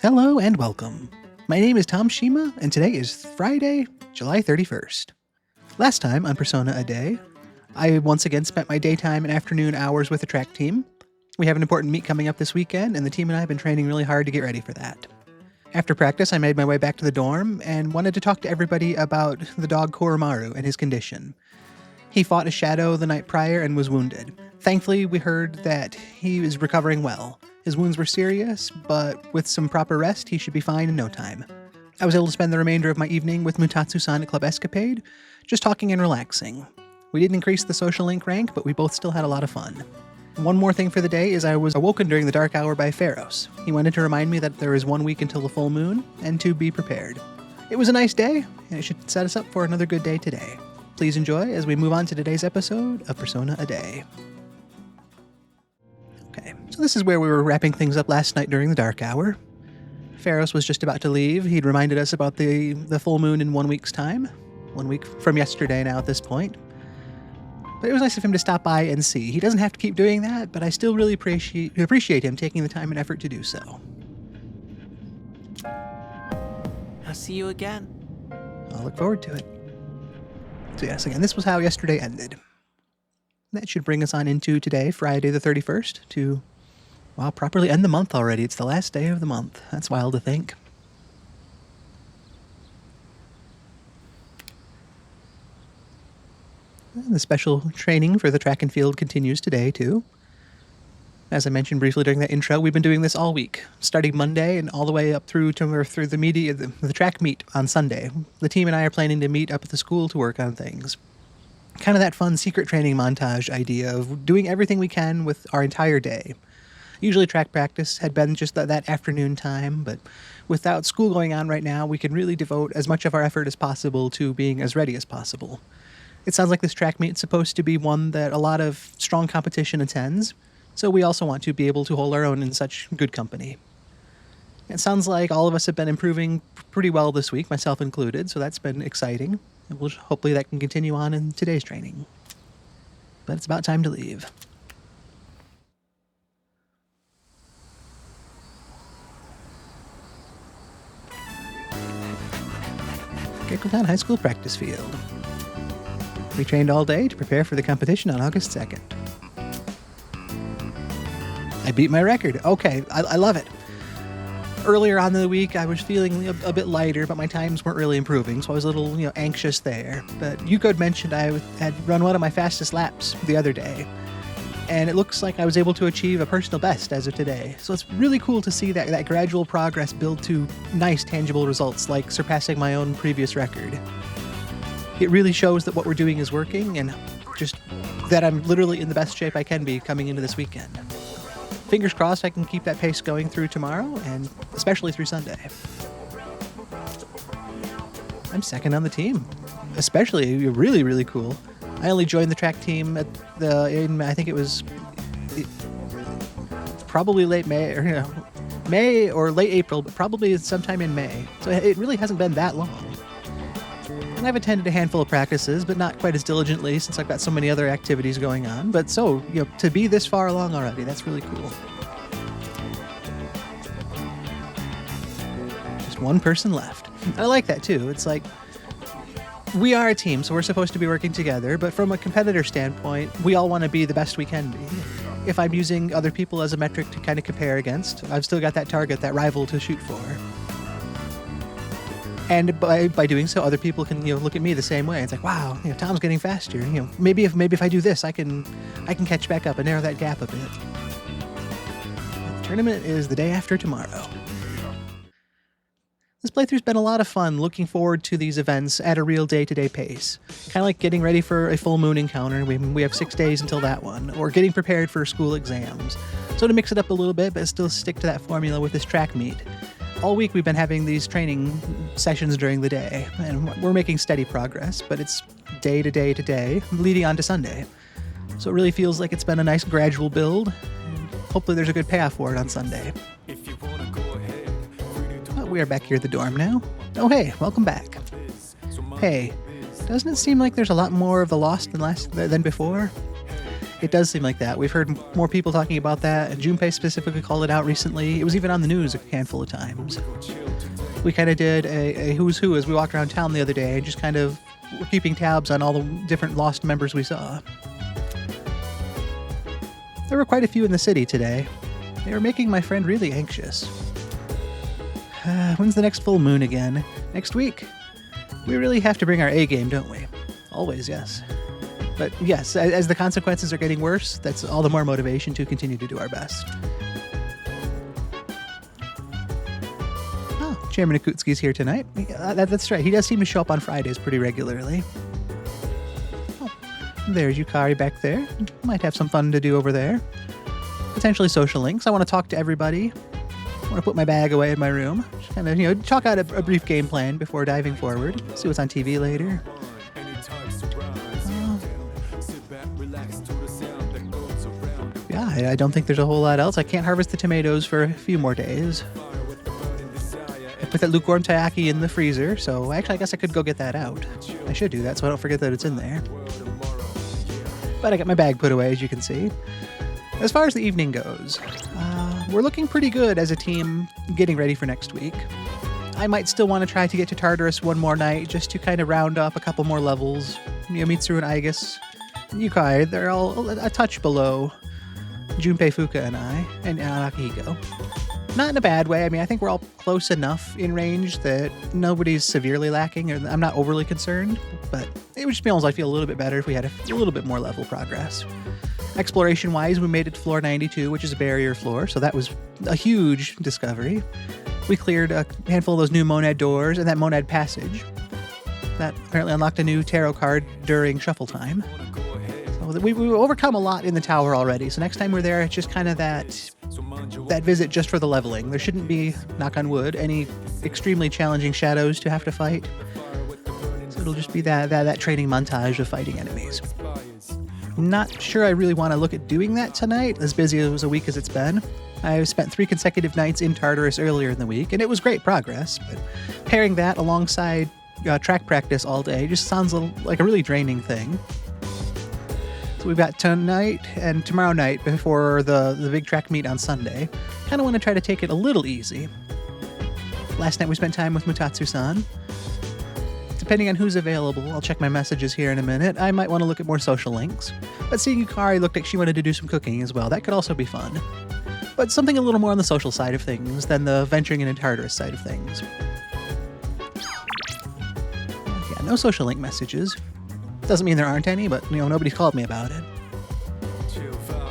Hello and welcome. My name is Tom Shima, and today is Friday, July 31st. Last time on Persona A Day, I once again spent my daytime and afternoon hours with the track team. We have an important meet coming up this weekend, and the team and I have been training really hard to get ready for that. After practice, I made my way back to the dorm and wanted to talk to everybody about the dog Koromaru and his condition. He fought a shadow the night prior and was wounded. Thankfully, we heard that he is recovering well. His wounds were serious, but with some proper rest, he should be fine in no time. I was able to spend the remainder of my evening with Mutatsu-san at Club Escapade, just talking and relaxing. We didn't increase the social link rank, but we both still had a lot of fun. One more thing for the day is I was awoken during the dark hour by Pharos. He wanted to remind me that there is 1 week until the full moon, and to be prepared. It was a nice day, and it should set us up for another good day today. Please enjoy as we move on to today's episode of Persona A Day. Okay, so this is where we were wrapping things up last night during the dark hour. Pharos was just about to leave. He'd reminded us about the full moon in 1 week's time. 1 week from yesterday now at this point. But it was nice of him to stop by and see. He doesn't have to keep doing that, but I still really appreciate him taking the time and effort to do so. I'll see you again. I'll look forward to it. So yes, again, this was how yesterday ended. That should bring us on into today, Friday the 31st, to, well, properly end the month already. It's the last day of the month. That's wild to think. And the special training for the track and field continues today, too. As I mentioned briefly during that intro, we've been doing this all week, starting Monday and all the way up through the track meet on Sunday. The team and I are planning to meet up at the school to work on things. Kind of that fun secret training montage idea of doing everything we can with our entire day. Usually track practice had been just that afternoon time, but without school going on right now, we can really devote as much of our effort as possible to being as ready as possible. It sounds like this track meet is supposed to be one that a lot of strong competition attends, so we also want to be able to hold our own in such good company. It sounds like all of us have been improving pretty well this week, myself included, so that's been exciting. And hopefully that can continue on in today's training. But it's about time to leave. Gekotown High School practice field. We trained all day to prepare for the competition on August 2nd. I beat my record. Okay, I love it. Earlier on in the week, I was feeling a bit lighter, but my times weren't really improving, so I was a little, anxious there. But Yuko had mentioned I had run one of my fastest laps the other day, and it looks like I was able to achieve a personal best as of today. So it's really cool to see that gradual progress build to nice, tangible results, like surpassing my own previous record. It really shows that what we're doing is working, and just that I'm literally in the best shape I can be coming into this weekend. Fingers crossed I can keep that pace going through tomorrow, and especially through Sunday. I'm second on the team. Especially really, really cool. I only joined the track team I think it was probably late May, or May or late April, but probably sometime in May. So it really hasn't been that long. And I've attended a handful of practices, but not quite as diligently since I've got so many other activities going on. But to be this far along already, that's really cool. Just one person left. I like that too. It's like, we are a team, so we're supposed to be working together, but from a competitor standpoint, we all want to be the best we can be. If I'm using other people as a metric to kind of compare against, I've still got that target, that rival to shoot for. And by doing so, other people can look at me the same way. It's like, wow, Tom's getting faster. Maybe if I do this, I can catch back up and narrow that gap a bit. The tournament is the day after tomorrow. This playthrough's been a lot of fun. Looking forward to these events at a real day-to-day pace. Kind of like getting ready for a full moon encounter. We have 6 days until that one, or getting prepared for school exams. So to mix it up a little bit, but still stick to that formula with this track meet. All week we've been having these training sessions during the day, and we're making steady progress, but it's day to day to day, leading on to Sunday. So it really feels like it's been a nice gradual build, and hopefully there's a good payoff for it on Sunday. But we are back here at the dorm now. Oh hey, welcome back. Hey, doesn't it seem like there's a lot more of the lost than before? It does seem like that. We've heard more people talking about that, and Junpei specifically called it out recently. It was even on the news a handful of times. We kind of did a who's who as we walked around town the other day, and just kind of were keeping tabs on all the different lost members we saw. There were quite a few in the city today. They were making my friend really anxious. When's the next full moon again? Next week? We really have to bring our A game, don't we? Always, yes. But yes, as the consequences are getting worse, that's all the more motivation to continue to do our best. Oh, Chairman Akutsuki's here tonight. That's right, he does seem to show up on Fridays pretty regularly. Oh, there's Yukari back there. Might have some fun to do over there. Potentially social links. I want to talk to everybody. I want to put my bag away in my room. Just kind of, chalk out a brief game plan before diving forward. See what's on TV later. Yeah, I don't think there's a whole lot else. I can't harvest the tomatoes for a few more days. I put that lukewarm taiyaki in the freezer, so actually I guess I could go get that out. I should do that so I don't forget that it's in there. But I got my bag put away, as you can see. As far as the evening goes, we're looking pretty good as a team getting ready for next week. I might still want to try to get to Tartarus one more night just to kind of round up a couple more levels. Mitsuru and Aigis, Yukai, they're all a touch below Junpei, Fuka, and I, and Akihiko. Not in a bad way. I mean, I think we're all close enough in range that nobody's severely lacking, or I'm not overly concerned, but it would just be almost, I feel a little bit better if we had a little bit more level progress. Exploration-wise, we made it to floor 92, which is a barrier floor, so that was a huge discovery. We cleared a handful of those new monad doors and that monad passage. That apparently unlocked a new tarot card during shuffle time. So we've overcome a lot in the tower already, so next time we're there, it's just kind of that visit just for the leveling. There shouldn't be, knock on wood, any extremely challenging shadows to have to fight. So it'll just be that training montage of fighting enemies. Not sure I really want to look at doing that tonight, as busy as a week as it's been. I've spent 3 consecutive nights in Tartarus earlier in the week, and it was great progress, but pairing that alongside track practice all day just sounds like a really draining thing. So we've got tonight and tomorrow night before the big track meet on Sunday. Kind of want to try to take it a little easy. Last night we spent time with Mutatsu-san. Depending on who's available, I'll check my messages here in a minute. I might want to look at more social links. But seeing Yukari looked like she wanted to do some cooking as well. That could also be fun. But something a little more on the social side of things than the venturing into Tartarus side of things. Yeah, no social link messages. Doesn't mean there aren't any, but nobody's called me about it.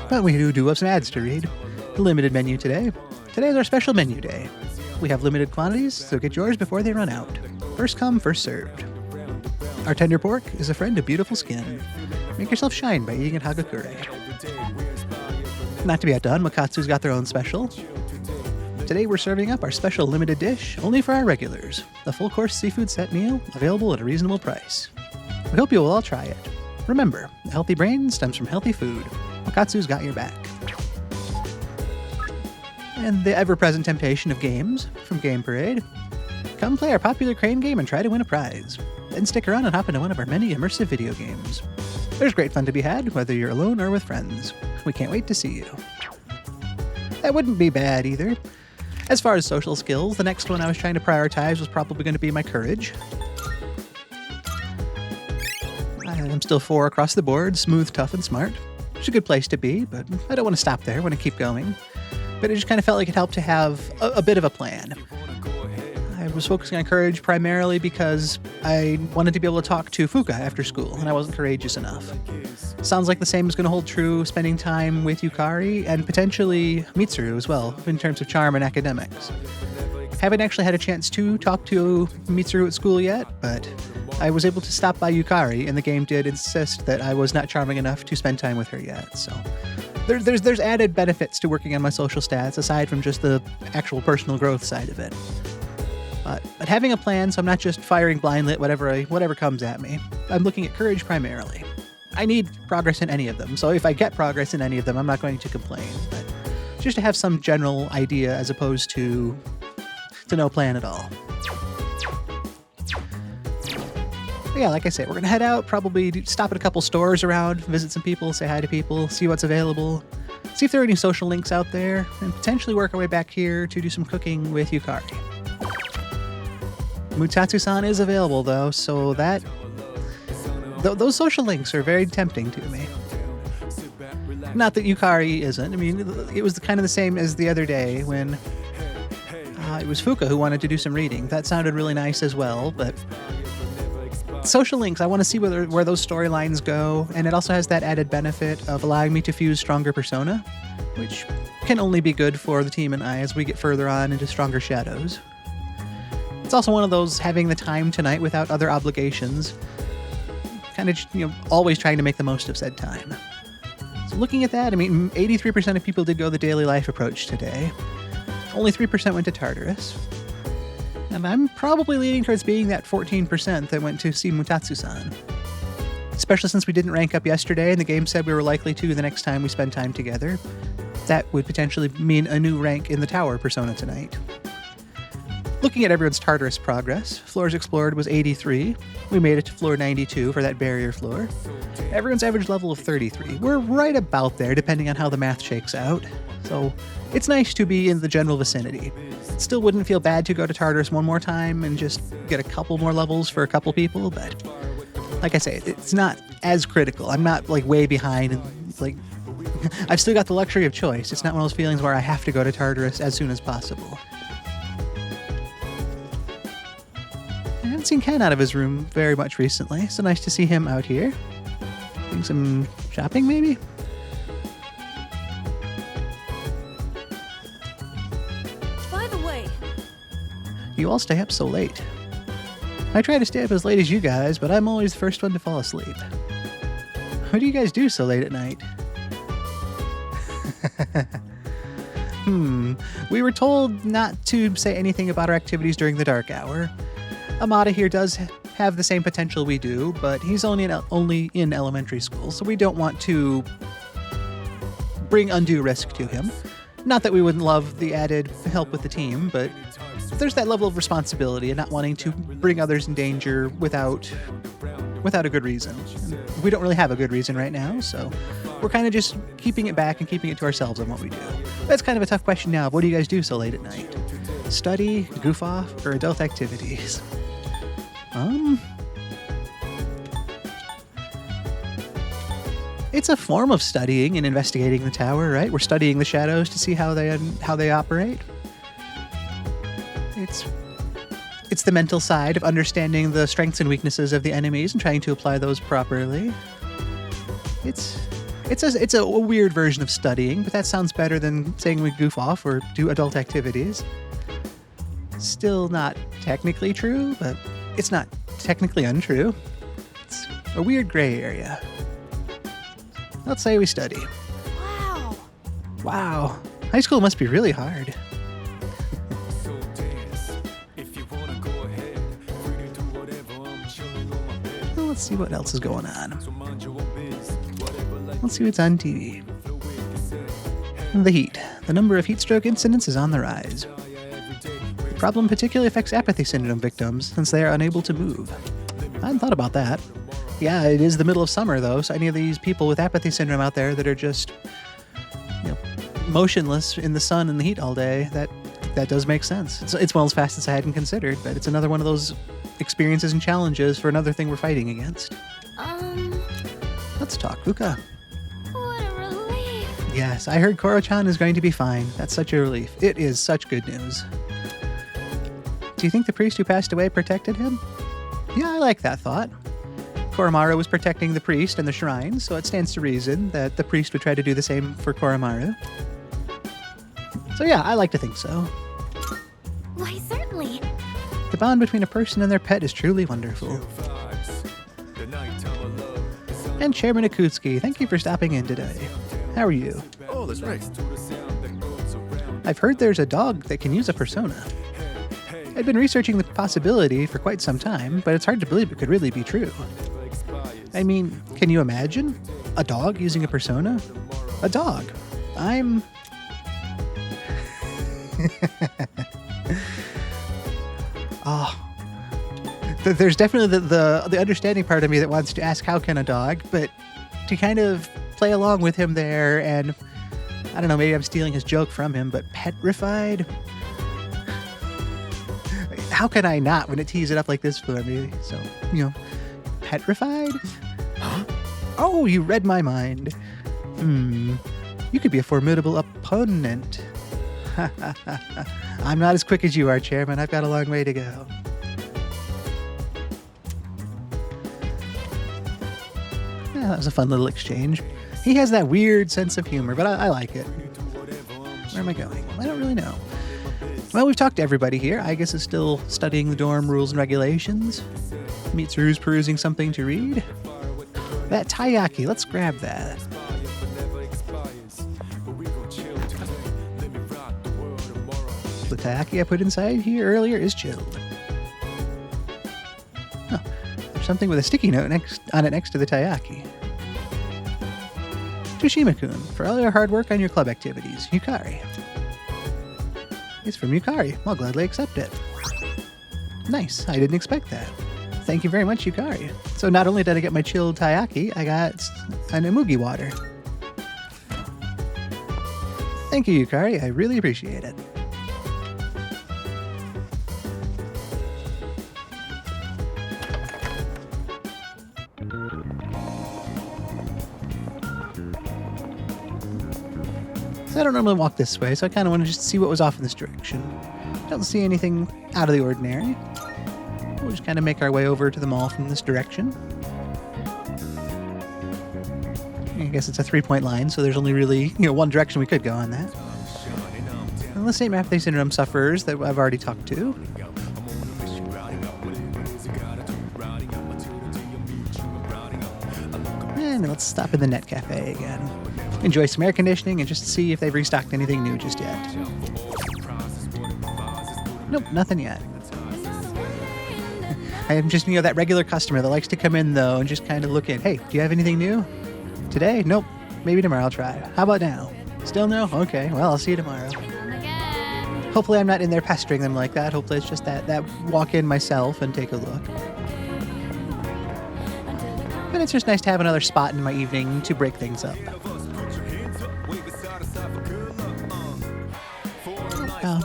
But we do have some ads to read. The limited menu today. Today's our special menu day. We have limited quantities, so get yours before they run out. First come, first served. Our tender pork is a friend of beautiful skin. Make yourself shine by eating at Hagakure. Not to be outdone, Makatsu's got their own special. Today we're serving up our special limited dish, only for our regulars. The full-course seafood set meal, available at a reasonable price. We hope you will all try it. Remember, a healthy brain stems from healthy food. Makatsu's got your back. And the ever-present temptation of games from Game Parade. Come play our popular crane game and try to win a prize. Then stick around and hop into one of our many immersive video games. There's great fun to be had, whether you're alone or with friends. We can't wait to see you. That wouldn't be bad either. As far as social skills, the next one I was trying to prioritize was probably going to be my courage. I'm still 4 across the board, smooth, tough, and smart. It's a good place to be, but I don't want to stop there. I want to keep going. But it just kind of felt like it helped to have a bit of a plan. I was focusing on courage primarily because I wanted to be able to talk to Fuka after school, and I wasn't courageous enough. Sounds like the same is going to hold true spending time with Yukari and potentially Mitsuru as well, in terms of charm and academics. Haven't actually had a chance to talk to Mitsuru at school yet, but I was able to stop by Yukari, and the game did insist that I was not charming enough to spend time with her yet, so there's added benefits to working on my social stats aside from just the actual personal growth side of it. But having a plan, so I'm not just firing blindly at whatever comes at me. I'm looking at courage primarily. I need progress in any of them, so if I get progress in any of them, I'm not going to complain. But just to have some general idea as opposed to no plan at all. But yeah, like I said, we're going to head out, probably stop at a couple stores around, visit some people, say hi to people, see what's available, see if there are any social links out there, and potentially work our way back here to do some cooking with Yukari. Mutatsu-san is available, though, so those social links are very tempting to me. Not that Yukari isn't. I mean, it was kind of the same as the other day when it was Fuka who wanted to do some reading. That sounded really nice as well, but social links, I want to see where those storylines go, and it also has that added benefit of allowing me to fuse stronger persona, which can only be good for the team and I as we get further on into Stronger Shadows. It's also one of those having the time tonight without other obligations, kind of, always trying to make the most of said time. So looking at that, I mean, 83% of people did go the daily life approach today. Only 3% went to Tartarus. And I'm probably leaning towards being that 14% that went to see Mutatsu-san. Especially since we didn't rank up yesterday and the game said we were likely to the next time we spend time together. That would potentially mean a new rank in the tower persona tonight. Looking at everyone's Tartarus progress, floors explored was 83. We made it to floor 92 for that barrier floor. Everyone's average level of 33. We're right about there, depending on how the math shakes out. So it's nice to be in the general vicinity. Still wouldn't feel bad to go to Tartarus one more time and just get a couple more levels for a couple people, but like I say, it's not as critical. I'm not way behind and I've still got the luxury of choice. It's not one of those feelings where I have to go to Tartarus as soon as possible. I haven't seen Ken out of his room very much recently, so nice to see him out here. Doing some shopping, maybe? By the way, You all stay up so late. I try to stay up as late as you guys, but I'm always the first one to fall asleep. What do you guys do so late at night? We were told not to say anything about our activities during the dark hour. Amada here does have the same potential we do, but he's only in elementary school, so we don't want to bring undue risk to him. Not that we wouldn't love the added help with the team, but there's that level of responsibility and not wanting to bring others in danger without a good reason. We don't really have a good reason right now, so we're kind of just keeping it back and keeping it to ourselves on what we do. That's kind of a tough question now. What do you guys do so late at night? Study, goof off, or adult activities? It's a form of studying and investigating the tower, right? We're studying the shadows to see how they operate. It's the mental side of understanding the strengths and weaknesses of the enemies and trying to apply those properly. It's a weird version of studying, but that sounds better than saying we goof off or do adult activities. Still not technically true, but it's not technically untrue. It's a weird gray area. Let's say we study. wow. Wow, high school must be really hard. Well, let's see what else is going on. Let's see what's on TV. The heat. The number of heat stroke incidents is on the rise. The problem particularly affects apathy syndrome victims since they are unable to move. I hadn't thought about that. Yeah, it is the middle of summer though, so any of these people with apathy syndrome out there that are just motionless in the sun and the heat all day, that does make sense. It's one of those facets I hadn't considered, but it's another one of those experiences and challenges for another thing we're fighting against. Let's talk, Fuka. What a relief. Yes, I heard Koro-chan is going to be fine. That's such a relief. It is such good news. Do you think the priest who passed away protected him? Yeah, I like that thought. Koromaru was protecting the priest and the shrine, so it stands to reason that the priest would try to do the same for Koromaru. So yeah, I like to think so. Why, certainly. The bond between a person and their pet is truly wonderful. And Chairman Akutsuki, thank you for stopping in today. How are you? Oh, that's right. I've heard there's a dog that can use a persona. I've been researching the possibility for quite some time, but it's hard to believe it could really be true. I mean, can you imagine? A dog using a persona? A dog. There's definitely the understanding part of me that wants to ask how can a dog, but to kind of play along with him there, and I don't know, maybe I'm stealing his joke from him, but petrified? How can I not when it tees it up like this for me? So, petrified? Oh, you read my mind. You could be a formidable opponent. I'm not as quick as you are, Chairman. I've got a long way to go. Yeah, that was a fun little exchange. He has that weird sense of humor, but I like it. Where am I going? I don't really know. Well, we've talked to everybody here. Agus is still studying the dorm rules and regulations. Mitsuru's perusing something to read. That taiyaki, let's grab that. The taiyaki I put inside here earlier is chilled. Oh, there's something with a sticky note on it next to the taiyaki. Toshima-kun, for all your hard work on your club activities. Yukari. It's from Yukari. I'll gladly accept it. Nice. I didn't expect that. Thank you very much, Yukari. So not only did I get my chilled taiyaki, I got an emugi water. Thank you, Yukari. I really appreciate it. So I don't normally walk this way, so I kind of want to just see what was off in this direction. Don't see anything out of the ordinary. We'll just kind of make our way over to the mall from this direction. I guess it's a 3-point line, so there's only really, one direction we could go on that. And the same apathy syndrome sufferers that I've already talked to. And let's stop in the Net Cafe again. Enjoy some air conditioning and just see if they've restocked anything new just yet. Nope, nothing yet. I am just, that regular customer that likes to come in, though, and just kind of look in. Hey, do you have anything new? Today? Nope. Maybe tomorrow I'll try. How about now? Still no? Okay, well, I'll see you tomorrow. Hopefully I'm not in there pestering them like that. Hopefully it's just that walk in myself and take a look. But it's just nice to have another spot in my evening to break things up.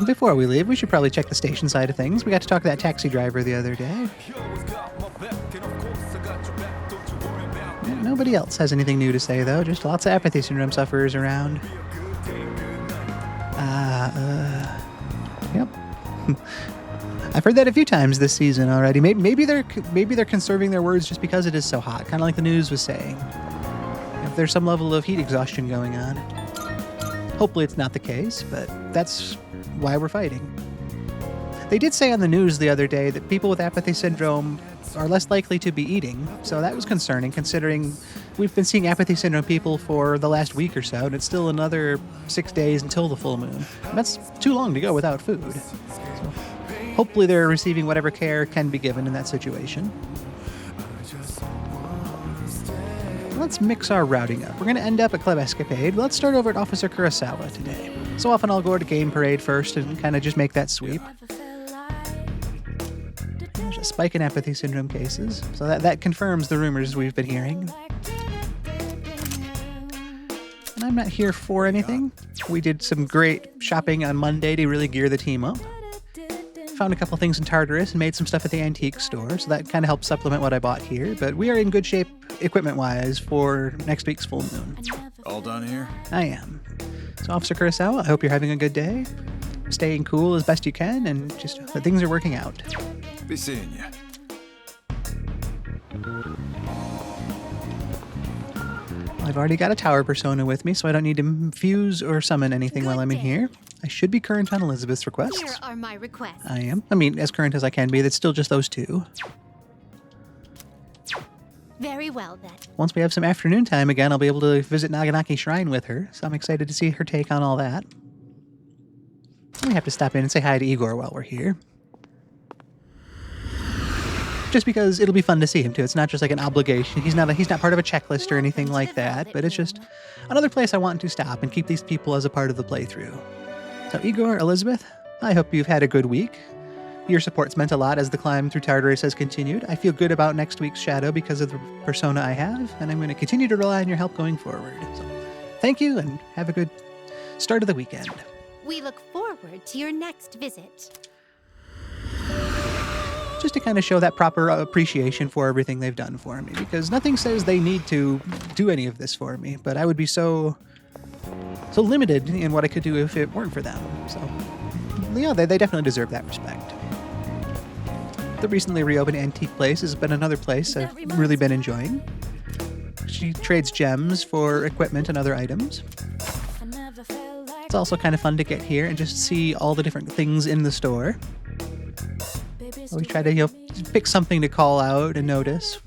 Before we leave, we should probably check the station side of things. We got to talk to that taxi driver the other day. Nobody else has anything new to say, though. Just lots of apathy syndrome sufferers around. Yep. I've heard that a few times this season already. Maybe they're conserving their words just because it is so hot, kind of like the news was saying. If there's some level of heat exhaustion going on. Hopefully it's not the case, but that's why we're fighting. They did say on the news the other day that people with apathy syndrome are less likely to be eating, so that was concerning considering we've been seeing apathy syndrome people for the last week or so, and it's still another 6 days until the full moon. That's too long to go without food. So hopefully they're receiving whatever care can be given in that situation. Let's mix our routing up. We're going to end up at Club Escapade. Let's start over at Officer Kurosawa today. So often I'll go to Game Parade first and kind of just make that sweep. There's a spike in apathy syndrome cases, so that confirms the rumors we've been hearing. And I'm not here for anything. We did some great shopping on Monday to really gear the team up. Found a couple things in Tartarus and made some stuff at the antique store, so that kind of helps supplement what I bought here. But we are in good shape equipment-wise for next week's full moon. All done here? I am. So Officer Kurosawa, I hope you're having a good day. Staying cool as best you can, and just that things are working out. Be seeing you. I've already got a tower persona with me, so I don't need to fuse or summon anything while I'm in here. I should be current on Elizabeth's requests. Here are my requests. I am. I mean, as current as I can be. That's still just those two. Very well, then. Once we have some afternoon time again, I'll be able to visit Naganaki Shrine with her, so I'm excited to see her take on all that. We have to stop in and say hi to Igor while we're here. Just because it'll be fun to see him too. It's not just like an obligation. He's not part of a checklist or anything like that, but it's just another place I want to stop and keep these people as a part of the playthrough. So Igor, Elizabeth, I hope you've had a good week. Your support's meant a lot as the climb through Tartarus has continued. I feel good about next week's Shadow because of the persona I have, and I'm going to continue to rely on your help going forward. So, thank you, and have a good start of the weekend. We look forward to your next visit. Just to kind of show that proper appreciation for everything they've done for me, because nothing says they need to do any of this for me, but I would be so limited in what I could do if it weren't for them. So, yeah, they definitely deserve that respect. The recently reopened Antique Place has been another place I've really been enjoying. She trades gems for equipment and other items. It's also kind of fun to get here and just see all the different things in the store. We try to, pick something to call out and notice.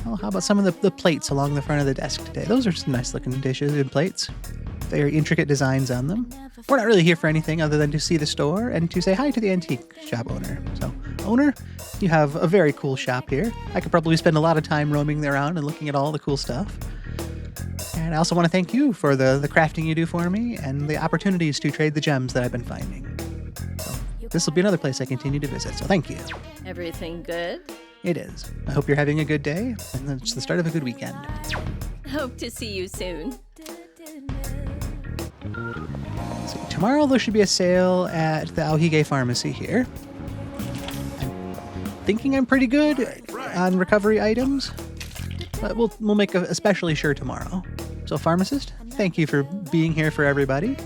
Oh, how about some of the plates along the front of the desk today? Those are some nice looking dishes and plates. Very intricate designs on them. We're not really here for anything other than to see the store and to say hi to the antique shop owner. So, owner, you have a very cool shop here. I could probably spend a lot of time roaming around and looking at all the cool stuff. And I also want to thank you for the crafting you do for me and the opportunities to trade the gems that I've been finding. So, this will be another place I continue to visit, so thank you. Everything good? It is. I hope you're having a good day, and it's the start of a good weekend. Hope to see you soon. So tomorrow there should be a sale at the Aohige Pharmacy here. I'm thinking I'm pretty good on recovery items, but we'll make especially sure tomorrow. So pharmacist, thank you for being here for everybody.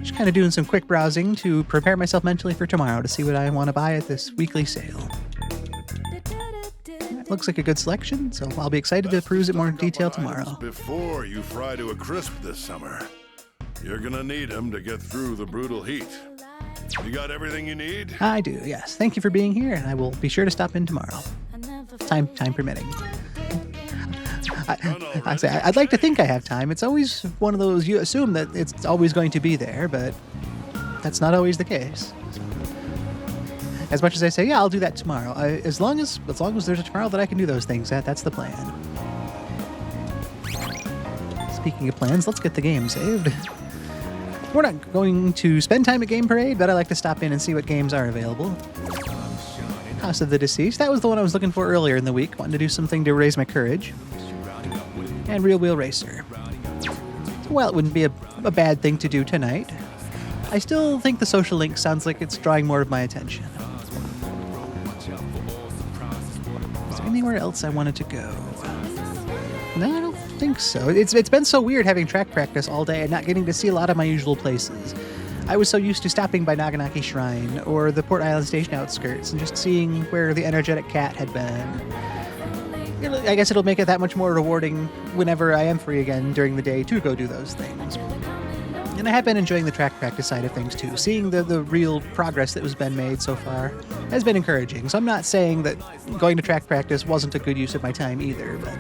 Just kind of doing some quick browsing to prepare myself mentally for tomorrow to see what I want to buy at this weekly sale. It looks like a good selection, so I'll be excited to peruse it more in detail tomorrow. Before you fry to a crisp this summer, you're gonna need them to get through the brutal heat. You got everything you need? I do, yes. Thank you for being here, and I will be sure to stop in tomorrow. Time permitting. I'd like to think I have time. It's always one of those, you assume that it's always going to be there, but that's not always the case. As much as I say, yeah, I'll do that tomorrow. As long as there's a tomorrow that I can do those things, that's the plan. Speaking of plans, let's get the game saved. We're not going to spend time at Game Parade, but I like to stop in and see what games are available. House of the Deceased, that was the one I was looking for earlier in the week, wanting to do something to raise my courage. And Real Wheel Racer. Well, it wouldn't be a bad thing to do tonight. I still think the Social Link sounds like it's drawing more of my attention. Is there anywhere else I wanted to go? No, I don't think so. It's been so weird having track practice all day and not getting to see a lot of my usual places. I was so used to stopping by Naganaki Shrine or the Port Island Station outskirts and just seeing where the energetic cat had been. I guess it'll make it that much more rewarding whenever I am free again during the day to go do those things. And I have been enjoying the track practice side of things too. Seeing the real progress that has been made so far has been encouraging. So I'm not saying that going to track practice wasn't a good use of my time either, but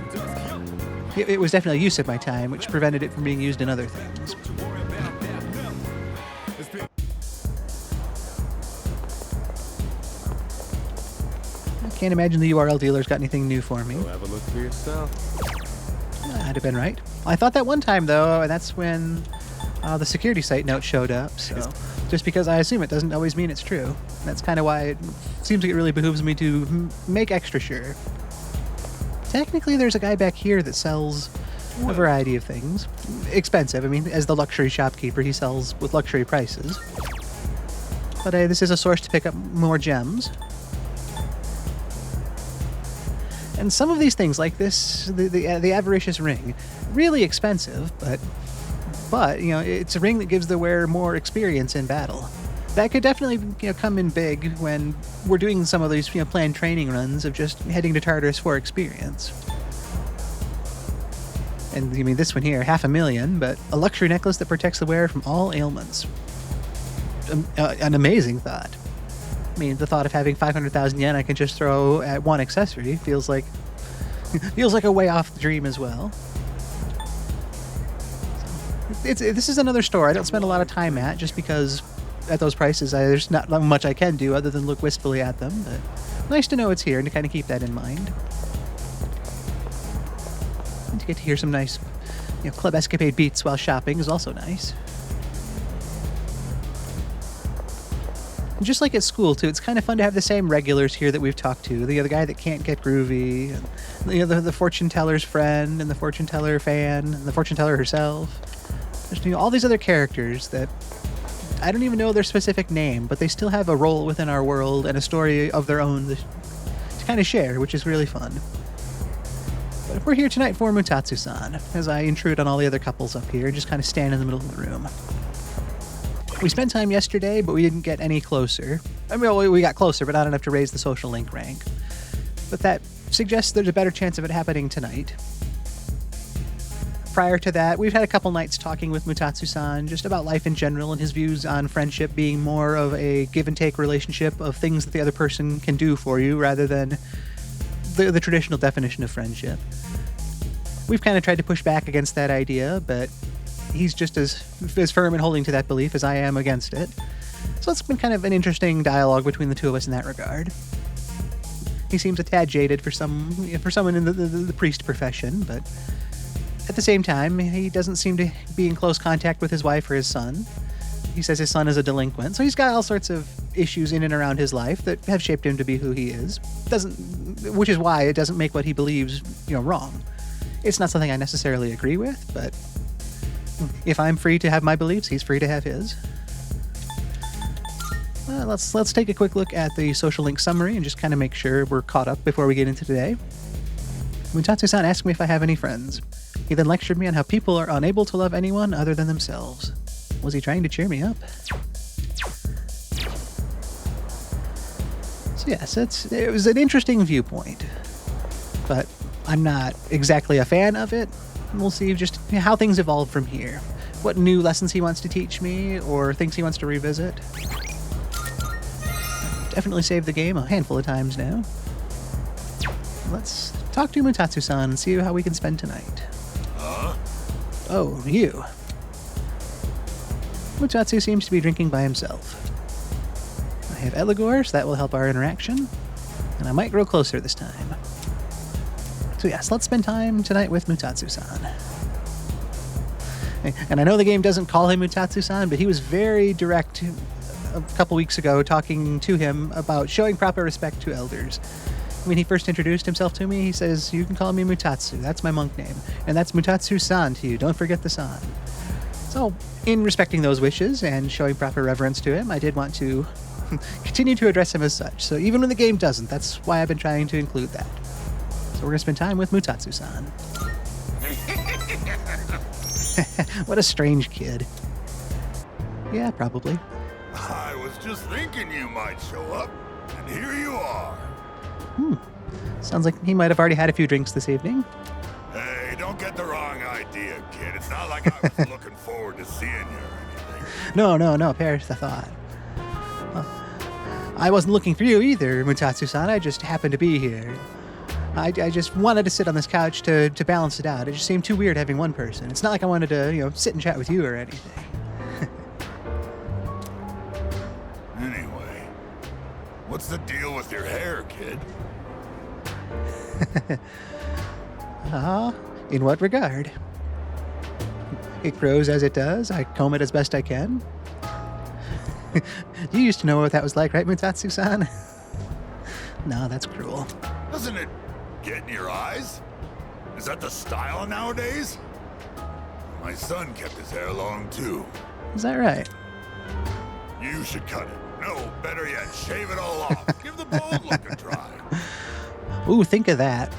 it was definitely a use of my time, which prevented it from being used in other things. I can't imagine the URL dealer's got anything new for me. Have a look for yourself. I'd have been right. I thought that one time, though, and that's when the security site note showed up. So just because I assume it doesn't always mean it's true. That's kind of why it seems like it really behooves me to make extra sure. Technically, there's a guy back here that sells a variety of things. Expensive. I mean, as the luxury shopkeeper, he sells with luxury prices. But this is a source to pick up more gems. And some of these things, like this, the avaricious ring, really expensive, but it's a ring that gives the wearer more experience in battle. That could definitely come in big when we're doing some of these planned training runs of just heading to Tartarus for experience. And I mean, this one here, 500,000, but a luxury necklace that protects the wearer from all ailments. An amazing thought. I mean, the thought of having 500,000 yen I can just throw at one accessory feels like a way off the dream as well. This is another store I don't spend a lot of time at, just because at those prices there's not much I can do other than look wistfully at them. But nice to know it's here and to kind of keep that in mind. And to get to hear some nice, Club Escapade beats while shopping is also nice. And just like at school, too, it's kind of fun to have the same regulars here that we've talked to. The other guy that can't get groovy, and the fortune teller's friend, and the fortune teller fan, and the fortune teller herself. There's all these other characters that I don't even know their specific name, but they still have a role within our world and a story of their own to kind of share, which is really fun. But we're here tonight for Mutatsu-san, as I intrude on all the other couples up here and just kind of stand in the middle of the room. We spent time yesterday, but we didn't get any closer. I mean, well, we got closer, but not enough to raise the social link rank. But that suggests there's a better chance of it happening tonight. Prior to that, we've had a couple nights talking with Mutatsu-san just about life in general and his views on friendship being more of a give-and-take relationship of things that the other person can do for you rather than the traditional definition of friendship. We've kind of tried to push back against that idea, but he's just as firm in holding to that belief as I am against it. So it's been kind of an interesting dialogue between the two of us in that regard. He seems a tad jaded for someone in the priest profession, but at the same time, he doesn't seem to be in close contact with his wife or his son. He says his son is a delinquent, so he's got all sorts of issues in and around his life that have shaped him to be who he is. Which is why it doesn't make what he believes, wrong. It's not something I necessarily agree with, but if I'm free to have my beliefs, he's free to have his. Well, let's take a quick look at the social link summary and just kind of make sure we're caught up before we get into today. Mutatsu-san asked me if I have any friends. He then lectured me on how people are unable to love anyone other than themselves. Was he trying to cheer me up? So yes, it was an interesting viewpoint, but I'm not exactly a fan of it. We'll see just how things evolve from here. What new lessons he wants to teach me, or things he wants to revisit. Definitely saved the game a handful of times now. Let's talk to Mutatsu-san and see how we can spend tonight. Oh, you. Mutatsu seems to be drinking by himself. I have Eligor, so that will help our interaction. And I might grow closer this time. So yes, let's spend time tonight with Mutatsu-san. And I know the game doesn't call him Mutatsu-san, but he was very direct a couple weeks ago talking to him about showing proper respect to elders. When he first introduced himself to me, he says, "You can call me Mutatsu. That's my monk name. And that's Mutatsu-san to you. Don't forget the san." So, in respecting those wishes and showing proper reverence to him, I did want to continue to address him as such. So even when the game doesn't, that's why I've been trying to include that. So we're going to spend time with Mutatsu-san. What a strange kid. Yeah, probably. I was just thinking you might show up, and here you are. Sounds like he might have already had a few drinks this evening. Hey, don't get the wrong idea, kid. It's not like I was looking forward to seeing you or anything. No, perish the thought. I wasn't looking for you either, Mutatsu-san. I just happened to be here. I just wanted to sit on this couch to balance it out. It just seemed too weird having one person. It's not like I wanted to, sit and chat with you or anything. Anyway, what's the deal with your hair, kid? In what regard? It grows as it does. I comb it as best I can. You used to know what that was like, right, Mutatsu-san? No, that's cruel. Doesn't it get in your eyes? Is that the style nowadays? My son kept his hair long, too. Is that right? You should cut it. No, better yet, shave it all off. Give the bald look a try. Ooh, think of that.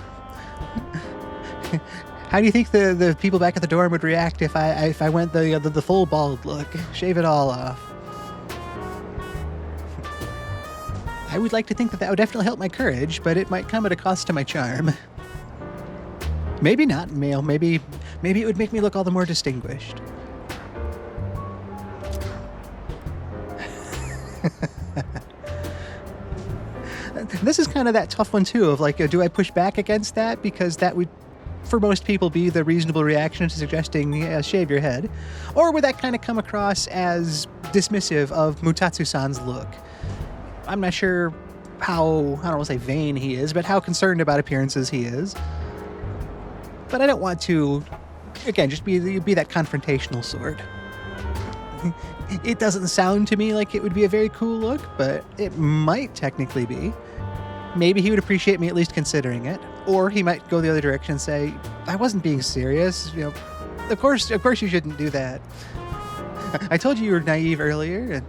How do you think the people back at the dorm would react if I went the full bald look, shave it all off? I would like to think that would definitely help my courage, but it might come at a cost to my charm. Maybe not, male. Maybe it would make me look all the more distinguished. This is kind of that tough one too, of like, do I push back against that? Because that would, for most people, be the reasonable reaction to suggesting shave your head. Or would that kind of come across as dismissive of Mutatsu-san's look? I'm not sure how, I don't want to say vain he is, but how concerned about appearances he is. But I don't want to, again, just be that confrontational sort. It doesn't sound to me like it would be a very cool look, but it might technically be. Maybe he would appreciate me at least considering it, or he might go the other direction and say, "I wasn't being serious. Of course you shouldn't do that. I told you were naive earlier," and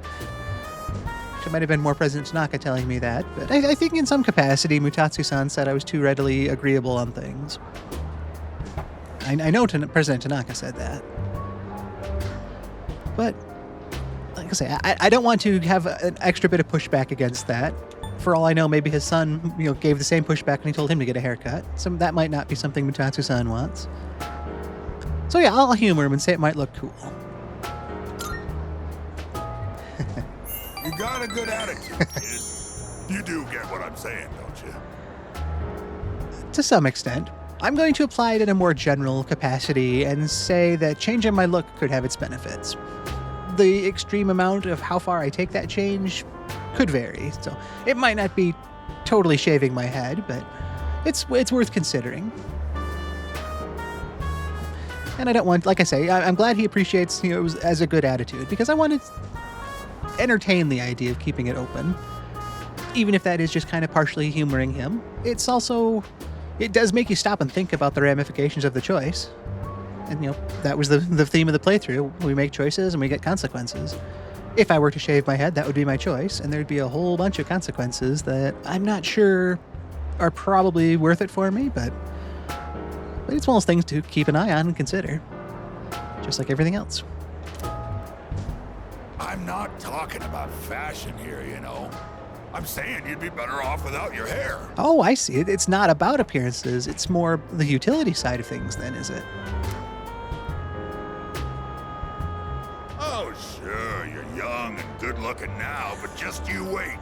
it might have been more President Tanaka telling me that, but I think in some capacity, Mutatsu-san said I was too readily agreeable on things. I know President Tanaka said that. But, like I say, I don't want to have an extra bit of pushback against that. For all I know, maybe his son, gave the same pushback when he told him to get a haircut. So that might not be something Mutatsu-san wants. So yeah, I'll humor him and say it might look cool. You got a good attitude, kid. You do get what I'm saying, don't you? To some extent. I'm going to apply it in a more general capacity and say that changing my look could have its benefits. The extreme amount of how far I take that change could vary, so it might not be totally shaving my head, but it's worth considering. And I don't want, like I say, I'm glad he appreciates it was as a good attitude, because I want to entertain the idea of keeping it open, even if that is just kind of partially humoring him. It does make you stop and think about the ramifications of the choice. And, that was the theme of the playthrough. We make choices and we get consequences. If I were to shave my head, that would be my choice, and there'd be a whole bunch of consequences that I'm not sure are probably worth it for me, but it's one of those things to keep an eye on and consider, just like everything else. I'm not talking about fashion here, I'm saying you'd be better off without your hair. Oh, I see. It's not about appearances. It's more the utility side of things then, is it? Oh, sure, you're young and good-looking now, but just you wait.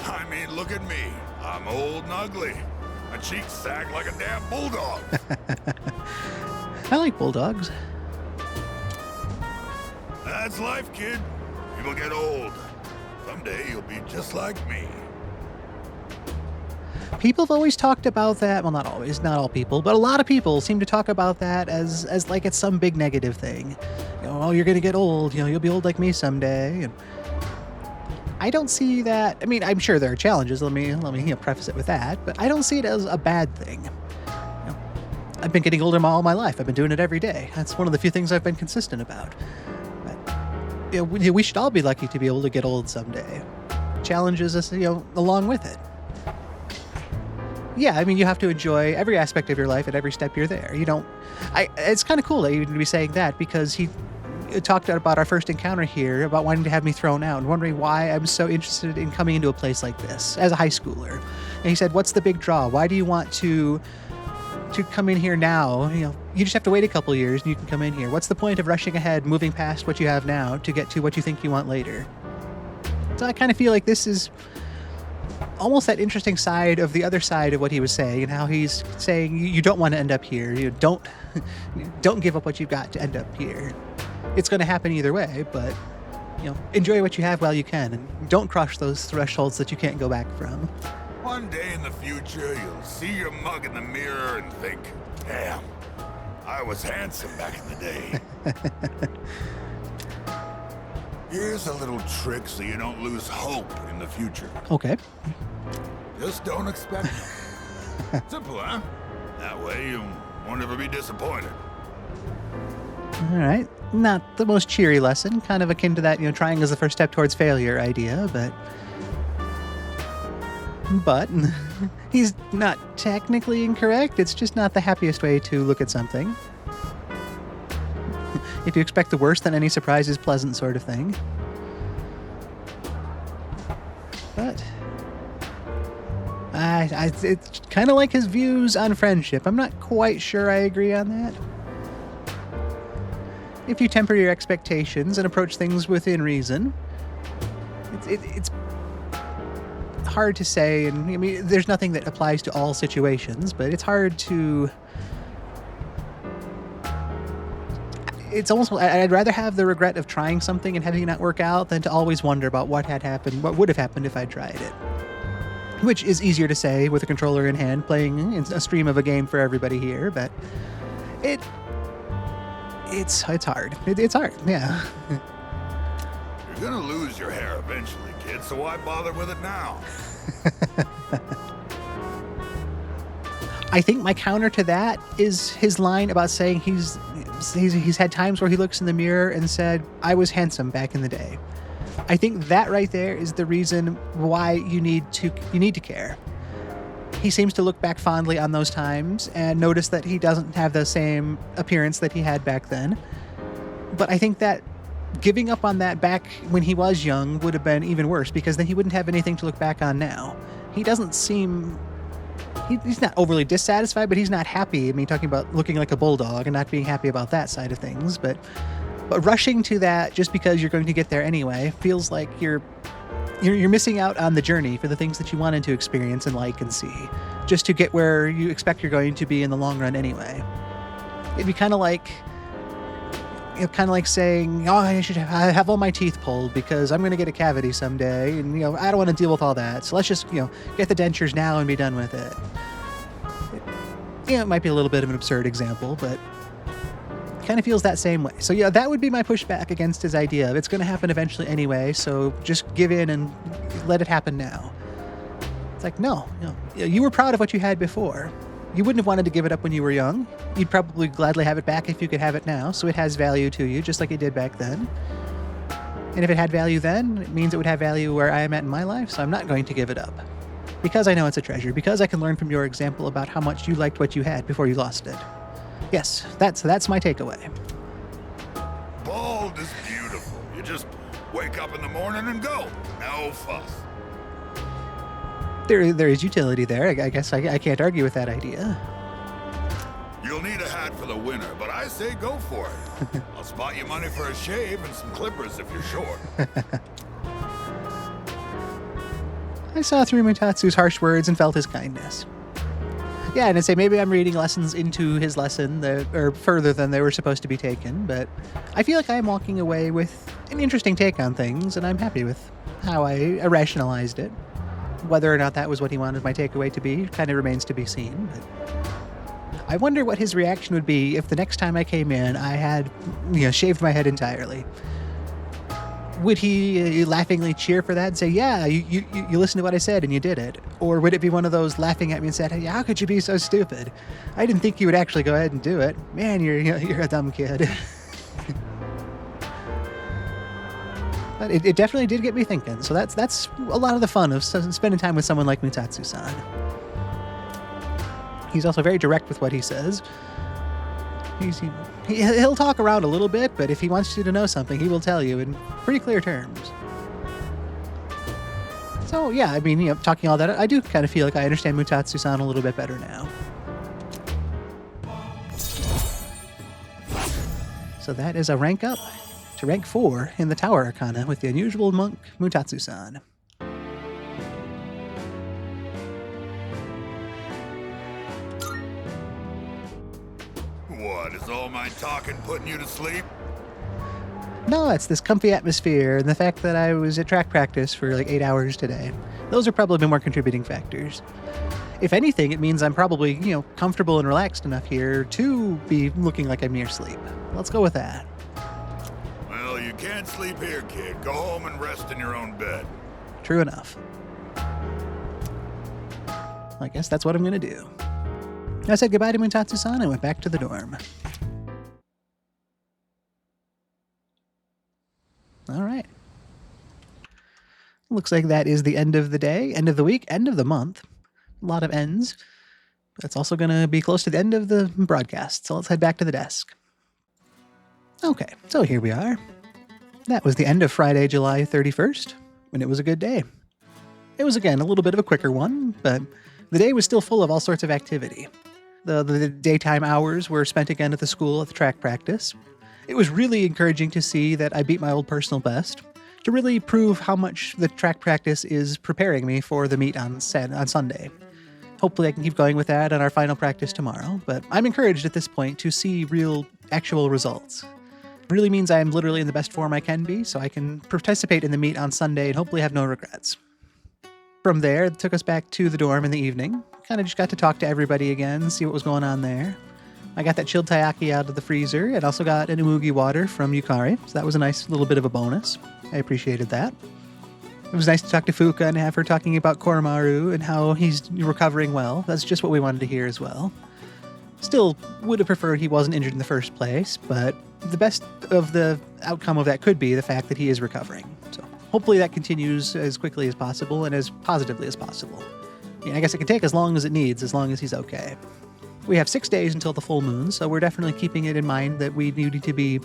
I mean, look at me. I'm old and ugly. My cheeks sag like a damn bulldog. I like bulldogs. That's life, kid. People get old. Someday you'll be just like me. People have always talked about that. Well, not always, not all people, but a lot of people seem to talk about that as like it's some big negative thing. Oh, you're gonna get old. You'll be old like me someday. And I don't see that. I mean, I'm sure there are challenges. Let me preface it with that. But I don't see it as a bad thing. I've been getting older all my life. I've been doing it every day. That's one of the few things I've been consistent about. But we should all be lucky to be able to get old someday. Challenges us, along with it. Yeah, I mean, you have to enjoy every aspect of your life at every step you're there. It's kind of cool that you'd be saying that, because he talked about our first encounter here, about wanting to have me thrown out and wondering why I'm so interested in coming into a place like this as a high schooler. And he said, "What's the big draw? Why do you want to come in here now? You just have to wait a couple years and you can come in here. What's the point of rushing ahead, moving past what you have now to get to what you think you want later?" So I kind of feel like this is almost that interesting side of the other side of what he was saying, and how he's saying you don't want to end up here. You don't give up what you've got to end up here. It's going to happen either way, but enjoy what you have while you can, and don't cross those thresholds that you can't go back from. One day in the future, you'll see your mug in the mirror and think, "Damn, I was handsome back in the day." Here's a little trick so you don't lose hope in the future. Okay. Just don't expect it. Simple, huh? That way you won't ever be disappointed. All right. Not the most cheery lesson, kind of akin to that, trying is the first step towards failure idea, but he's not technically incorrect. It's just not the happiest way to look at something. If you expect the worst, then any surprise is pleasant, sort of thing. But it's kind of like his views on friendship. I'm not quite sure I agree on that. If you temper your expectations and approach things within reason, it's hard to say. And I mean, there's nothing that applies to all situations, but it's hard to. It's almost, I'd rather have the regret of trying something and having it not work out than to always wonder about what had happened, what would have happened if I tried it. Which is easier to say with a controller in hand, playing a stream of a game for everybody here, but it's hard. It's hard, yeah. You're gonna lose your hair eventually, kid, so why bother with it now? I think my counter to that is his line about saying he's had times where he looks in the mirror and said, "I was handsome back in the day." I think that right there is the reason why you need to care. He seems to look back fondly on those times and notice that he doesn't have the same appearance that he had back then. But I think that giving up on that back when he was young would have been even worse, because then he wouldn't have anything to look back on now. He doesn't seem... He's not overly dissatisfied, but he's not happy. I mean, talking about looking like a bulldog and not being happy about that side of things. But rushing to that just because you're going to get there anyway feels like you're missing out on the journey for the things that you wanted to experience and like and see, just to get where you expect you're going to be in the long run anyway. It'd be kind of like saying, "Oh, I should have all my teeth pulled because I'm going to get a cavity someday, and I don't want to deal with all that. So let's just get the dentures now and be done with it." It might be a little bit of an absurd example, but it kind of feels that same way. So yeah, that would be my pushback against his idea of it's going to happen eventually anyway. So just give in and let it happen now. It's like, no, you were proud of what you had before. You wouldn't have wanted to give it up when you were young. You'd probably gladly have it back if you could have it now, so it has value to you, just like it did back then. And if it had value then, it means it would have value where I am at in my life, so I'm not going to give it up. Because I know it's a treasure, because I can learn from your example about how much you liked what you had before you lost it. Yes, that's my takeaway. Bald is beautiful. You just wake up in the morning and go. No fuss. There is utility there. I guess I can't argue with that idea. You'll need a hat for the winter, but I say go for it. I'll spot you money for a shave and some clippers if you're short. I saw through Mutatsu's harsh words and felt his kindness. Yeah, and I'd say maybe I'm reading lessons into his lesson or further than they were supposed to be taken, but I feel like I'm walking away with an interesting take on things, and I'm happy with how I rationalized it. Whether or not that was what he wanted my takeaway to be kind of remains to be seen. But I wonder what his reaction would be if the next time I came in, I had, shaved my head entirely. Would he laughingly cheer for that and say, "Yeah, you listened to what I said and you did it"? Or would it be one of those laughing at me and said, "Hey, how could you be so stupid? I didn't think you would actually go ahead and do it. Man, you're a dumb kid." But it definitely did get me thinking. So that's a lot of the fun of spending time with someone like Mutatsu-san. He's also very direct with what he says. He'll talk around a little bit, but if he wants you to know something, he will tell you in pretty clear terms. So yeah, I mean, talking all that, I do kind of feel like I understand Mutatsu-san a little bit better now. So that is a rank up to rank 4 in the Tower Arcana with the unusual monk Mutatsu-san. What, is all my talking putting you to sleep? No, it's this comfy atmosphere and the fact that I was at track practice for like 8 hours today. Those are probably the more contributing factors. If anything, it means I'm probably, comfortable and relaxed enough here to be looking like I'm near sleep. Let's go with that. Well, you can't sleep here, kid. Go home and rest in your own bed. True enough. I guess that's what I'm going to do. I said goodbye to Mutatsu-san and went back to the dorm. All right. Looks like that is the end of the day, end of the week, end of the month. A lot of ends. That's also going to be close to the end of the broadcast, so let's head back to the desk. Okay, so here we are. That was the end of Friday, July 31st, and it was a good day. It was, again, a little bit of a quicker one, but the day was still full of all sorts of activity. The daytime hours were spent again at the school at the track practice. It was really encouraging to see that I beat my old personal best, to really prove how much the track practice is preparing me for the meet on Sunday. Hopefully I can keep going with that on our final practice tomorrow, but I'm encouraged at this point to see real, actual results. It really means I'm literally in the best form I can be, so I can participate in the meet on Sunday and hopefully have no regrets. From there, it took us back to the dorm in the evening. Kind of just got to talk to everybody again, see what was going on there. I got that chilled taiyaki out of the freezer and also got an umugi water from Yukari, so that was a nice little bit of a bonus. I appreciated that. It was nice to talk to Fuka and have her talking about Koromaru and how he's recovering well. That's just what we wanted to hear as well. Still would have preferred he wasn't injured in the first place, but the best of the outcome of that could be the fact that he is recovering. So hopefully that continues as quickly as possible and as positively as possible. I guess it can take as long as it needs, as long as he's okay. We have 6 days until the full moon, so we're definitely keeping it in mind that we need to be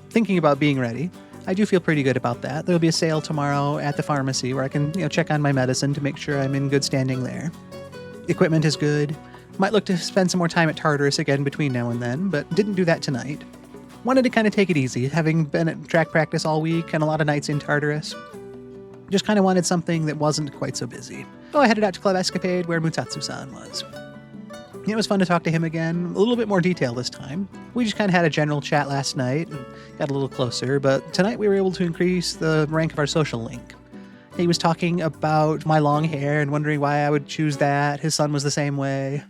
thinking about being ready. I do feel pretty good about that. There'll be a sale tomorrow at the pharmacy where I can, check on my medicine to make sure I'm in good standing there. Equipment is good. Might look to spend some more time at Tartarus again between now and then, but didn't do that tonight. Wanted to kind of take it easy, having been at track practice all week and a lot of nights in Tartarus. Just kind of wanted something that wasn't quite so busy. So I headed out to Club Escapade where Mutatsu-san was. It was fun to talk to him again, a little bit more detail this time. We just kind of had a general chat last night and got a little closer, but tonight we were able to increase the rank of our social link. He was talking about my long hair and wondering why I would choose that. His son was the same way.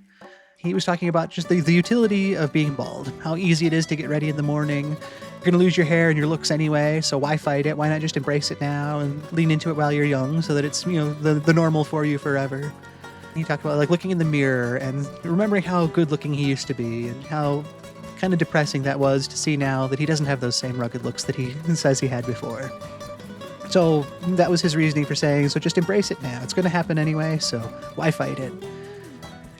He was talking about just the utility of being bald, how easy it is to get ready in the morning. You're going to lose your hair and your looks anyway, so why fight it? Why not just embrace it now and lean into it while you're young so that it's, the normal for you forever? He talked about looking in the mirror and remembering how good looking he used to be and how kind of depressing that was to see now that he doesn't have those same rugged looks that he says he had before. So that was his reasoning for saying, so just embrace it now. It's going to happen anyway, so why fight it?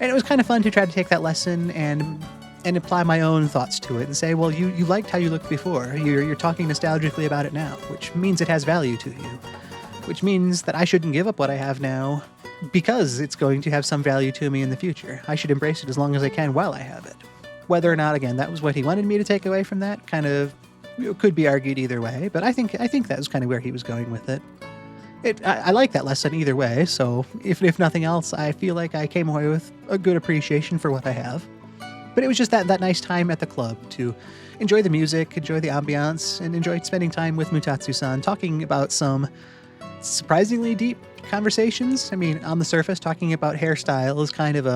And it was kind of fun to try to take that lesson and apply my own thoughts to it and say, well, you liked how you looked before. You're talking nostalgically about it now, which means it has value to you, which means that I shouldn't give up what I have now because it's going to have some value to me in the future. I should embrace it as long as I can while I have it. Whether or not, again, that was what he wanted me to take away from that kind of could be argued either way, but I think that was kind of where he was going with it. I like that lesson either way, so if nothing else, I feel like I came away with a good appreciation for what I have. But it was just that nice time at the club to enjoy the music, enjoy the ambiance, and enjoy spending time with Mutatsu-san, talking about some surprisingly deep conversations. I mean, on the surface, talking about hairstyle is kind of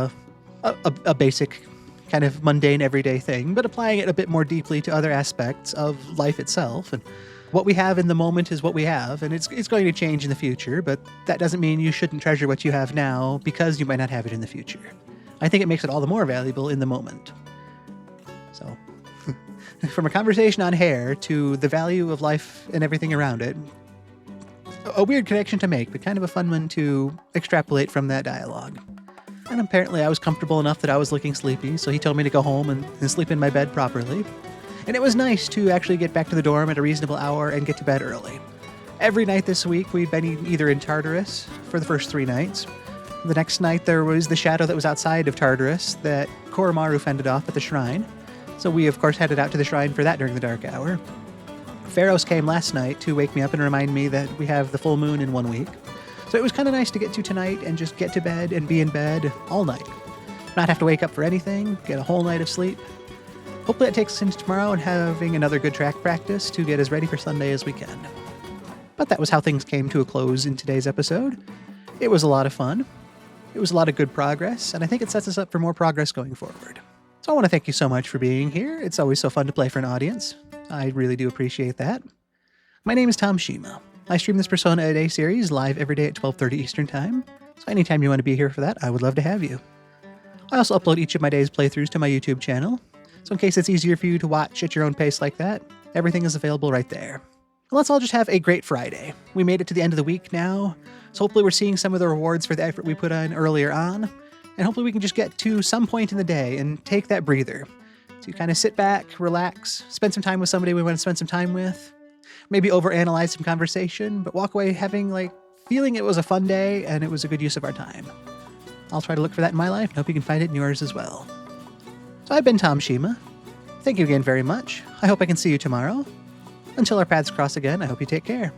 a basic, kind of mundane everyday thing, but applying it a bit more deeply to other aspects of life itself. And what we have in the moment is what we have, and it's going to change in the future, but that doesn't mean you shouldn't treasure what you have now because you might not have it in the future. I think it makes it all the more valuable in the moment. So, from a conversation on hair to the value of life and everything around it, a weird connection to make, but kind of a fun one to extrapolate from that dialogue. And apparently I was comfortable enough that I was looking sleepy, so he told me to go home and sleep in my bed properly. And it was nice to actually get back to the dorm at a reasonable hour and get to bed early. Every night this week, we'd been either in Tartarus for the first 3 nights. The next night, there was the shadow that was outside of Tartarus that Koromaru fended off at the shrine. So we, of course, headed out to the shrine for that during the dark hour. Pharaohs came last night to wake me up and remind me that we have the full moon in 1 week. So it was kind of nice to get to tonight and just get to bed and be in bed all night. Not have to wake up for anything, get a whole night of sleep. Hopefully that takes us into tomorrow and having another good track practice to get as ready for Sunday as we can. But that was how things came to a close in today's episode. It was a lot of fun. It was a lot of good progress, and I think it sets us up for more progress going forward. So I want to thank you so much for being here. It's always so fun to play for an audience. I really do appreciate that. My name is Tom Shima. I stream this Persona a Day series live every day at 12:30 Eastern Time, so anytime you want to be here for that, I would love to have you. I also upload each of my day's playthroughs to my YouTube channel, so in case it's easier for you to watch at your own pace like that, everything is available right there. And let's all just have a great Friday. We made it to the end of the week now, so hopefully we're seeing some of the rewards for the effort we put in earlier on, and hopefully we can just get to some point in the day and take that breather. So you kind of sit back, relax, spend some time with somebody we want to spend some time with, maybe overanalyze some conversation, but walk away having feeling it was a fun day and it was a good use of our time. I'll try to look for that in my life and hope you can find it in yours as well. So I've been Tom Shima. Thank you again very much. I hope I can see you tomorrow. Until our paths cross again, I hope you take care.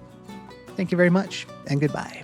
Thank you very much, and goodbye.